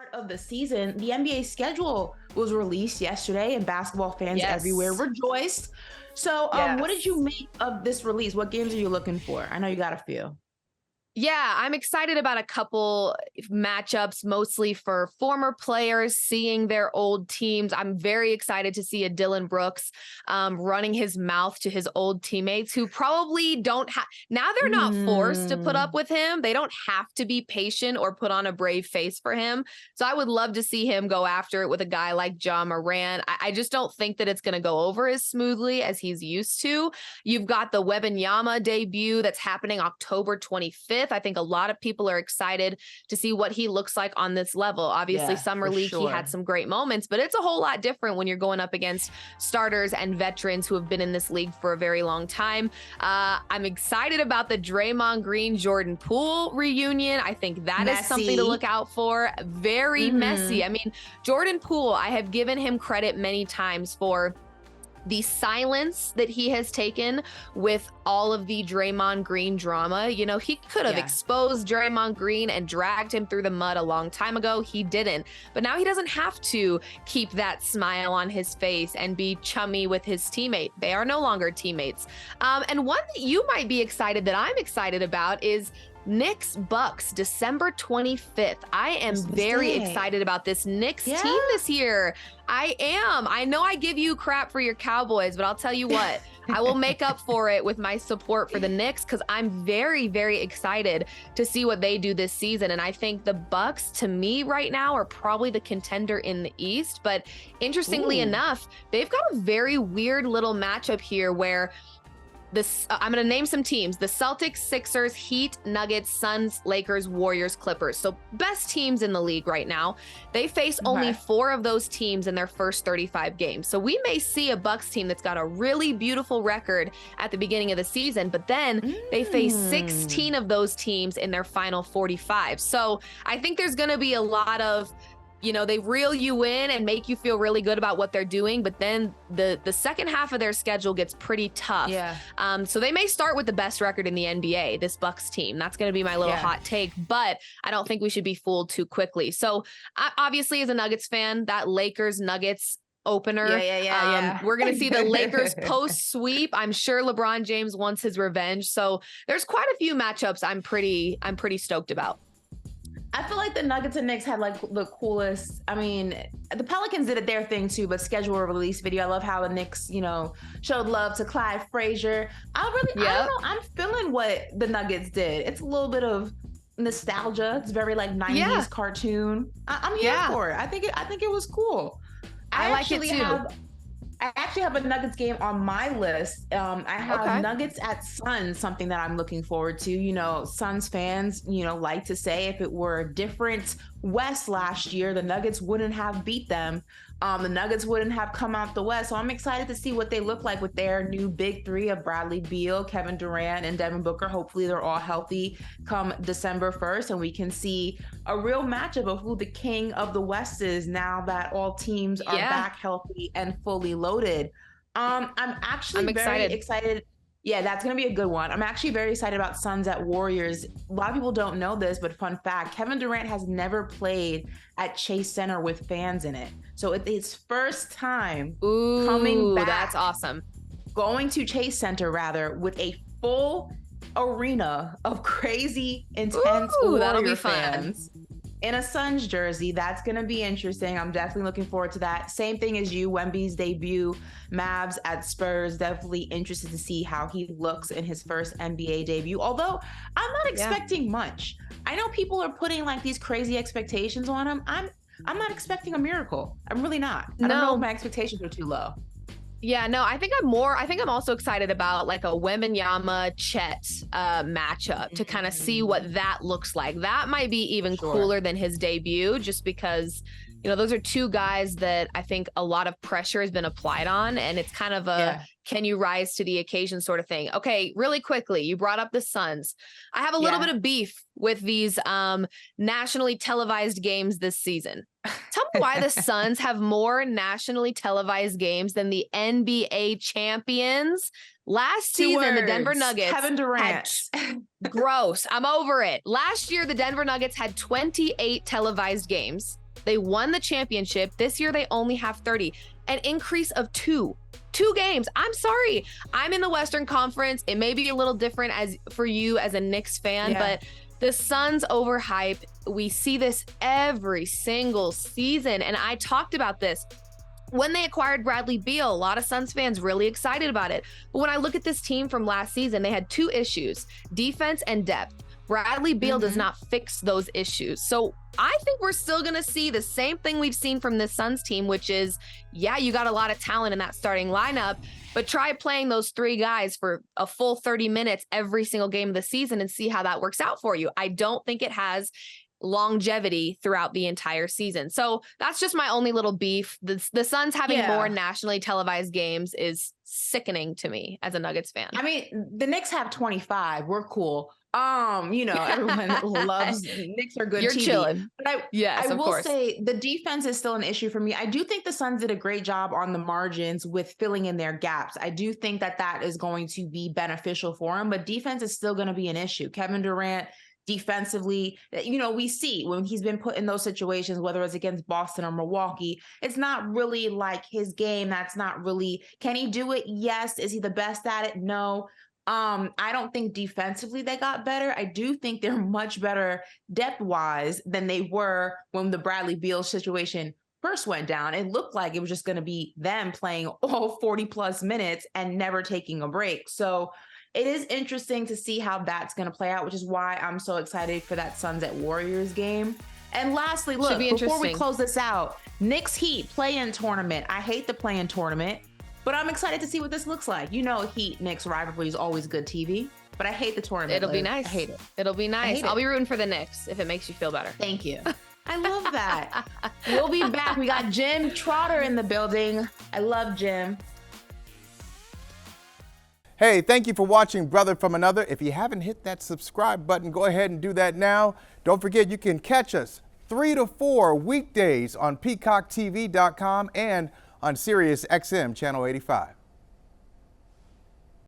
start of the season, the NBA schedule was released yesterday, and basketball fans everywhere Yes. rejoiced. So, what did you Yes. make of this release? What games are you looking for? I know you got a few. Yeah, I'm excited about a couple matchups, mostly for former players seeing their old teams. I'm very excited to see a Dylan Brooks running his mouth to his old teammates who probably don't have, now they're not forced to put up Mm. with him. They don't have to be patient or put on a brave face for him. So I would love to see him go after it with a guy like Ja Morant. I just don't think that it's going to go over as smoothly as he's used to. You've got the Wembanyama debut that's happening October 25th. I think a lot of people are excited to see what he looks like on this level. Obviously, Yeah, Summer for League, he sure. had some great moments, but it's a whole lot different when you're going up against starters and veterans who have been in this league for a very long time. I'm excited about the Draymond Green, Jordan Poole reunion. I think that is something to Messy. look out for. Very messy. hmm I mean, Jordan Poole, I have given him credit many times for the silence that he has taken with all of the Draymond Green drama. You know, he could have Yeah. exposed Draymond Green and dragged him through the mud a long time ago. He didn't. But now he doesn't have to keep that smile on his face and be chummy with his teammate. They are no longer teammates. And one that you might be excited, that I'm excited about, is Knicks Bucks, December 25th. I am Christmas very Day. excited about this Knicks Yeah. team this year. I am. I know I give you crap for your Cowboys, but I'll tell you what, I will make up for it with my support for the Knicks, because I'm very, very excited to see what they do this season. And I think the Bucks, to me right now, are probably the contender in the East. But interestingly Ooh. enough, they've got a very weird little matchup here where I'm going to name some teams: the Celtics, Sixers, Heat, Nuggets, Suns, Lakers, Warriors, Clippers. So best teams in the league right now. They face only Okay. 4 of those teams in their first 35 games. So we may see a Bucks team that's got a really beautiful record at the beginning of the season, but then they face Mm. 16 of those teams in their final 45. So I think there's going to be a lot of, they reel you in and make you feel really good about what they're doing. But then the second half of their schedule gets pretty tough. Yeah. So they may start with the best record in the NBA, this Bucks team. That's going to be my little Yeah. hot take, but I don't think we should be fooled too quickly. So obviously, as a Nuggets fan, that Lakers Nuggets opener, Yeah. we're going to see the Lakers post sweep. I'm sure LeBron James wants his revenge. So there's quite a few matchups I'm pretty stoked about. I feel like the Nuggets and Knicks had like the coolest. I mean, the Pelicans did it their thing too, but schedule a release video. I love how the Knicks, showed love to Clyde Frazier. I don't know. I'm feeling what the Nuggets did. It's a little bit of nostalgia. It's very like 90s cartoon. I'm here for it. I think it was cool. I like it too. I actually have a Nuggets game on my list. I have Nuggets at Suns, something that I'm looking forward to. Suns fans, like to say if it were a different West last year, the Nuggets wouldn't have beat them. The Nuggets wouldn't have come out the West. So I'm excited to see what they look like with their new big 3 of Bradley Beal, Kevin Durant, and Devin Booker. Hopefully they're all healthy come December 1st, and we can see a real matchup of who the king of the West is now that all teams are back healthy and fully loaded. I'm actually very excited. Yeah, that's going to be a good one. I'm actually very excited about Suns at Warriors. A lot of people don't know this, but fun fact, Kevin Durant has never played at Chase Center with fans in it. So it's his first time coming back. That's awesome. Going to Chase Center, rather, with a full arena of crazy, intense that'll be Warrior fun. fans in a Suns jersey. That's going to be interesting. I'm definitely looking forward to that. Same thing as you, Wemby's debut, Mavs at Spurs. Definitely interested to see how he looks in his first NBA debut. Although I'm not expecting much. I know people are putting like these crazy expectations on him. I'm not expecting a miracle. I'm really not. I don't know if my expectations are too low. Yeah, no, I think I'm also excited about like a Wembanyama Chet matchup to kind of see what that looks like. That might be even cooler than his debut, just because, those are 2 guys that I think a lot of pressure has been applied on, and it's kind of a can you rise to the occasion sort of thing. Okay, really quickly, you brought up the Suns. I have a little bit of beef with these nationally televised games this season. Tell me why the Suns have more nationally televised games than the NBA champions. Last season, the Denver Nuggets Kevin Durant. Gross. I'm over it. Last year, the Denver Nuggets had 28 televised games. They won the championship. This year, they only have 30, an increase of two games. I'm sorry. I'm in the Western Conference. It may be a little different as for you as a Knicks fan, but the Suns overhype. We see this every single season. And I talked about this. When they acquired Bradley Beal, a lot of Suns fans really excited about it. But when I look at this team from last season, they had 2 issues, defense and depth. Bradley Beal does not fix those issues. So I think we're still going to see the same thing we've seen from this Suns team, which is, yeah, you got a lot of talent in that starting lineup, but try playing those 3 guys for a full 30 minutes every single game of the season and see how that works out for you. I don't think it has longevity throughout the entire season. So that's just my only little beef. The Suns having more nationally televised games is sickening to me as a Nuggets fan. I mean, the Knicks have 25. We're cool. Everyone loves Knicks are good. You're TV. chilling. But I will say the defense is still an issue for me. I do think the Suns did a great job on the margins with filling in their gaps. I do think that is going to be beneficial for them, but defense is still going to be an issue. Kevin Durant, defensively, we see when he's been put in those situations, whether it's against Boston or Milwaukee, it's not really like his game. That's not really, can he do it? Yes. Is he the best at it? No. I don't think defensively they got better. I do think they're much better depth-wise than they were when the Bradley Beal situation first went down. It looked like it was just going to be them playing all 40 plus minutes and never taking a break. So it is interesting to see how that's going to play out, which is why I'm so excited for that Suns at Warriors game. And lastly, look, before we close this out, Knicks Heat play-in tournament. I hate the play-in tournament, but I'm excited to see what this looks like. Heat Knicks rivalry is always good TV, but I hate the tournament. It'll be nice. I hate it. It'll be nice. I'll be rooting for the Knicks if it makes you feel better. Thank you. I love that. We'll be back. We got Jim Trotter in the building. I love Jim. Hey, thank you for watching Brother from Another. If you haven't hit that subscribe button, go ahead and do that now. Don't forget you can catch us 3 to 4 weekdays on PeacockTV.com and on Sirius XM Channel 85.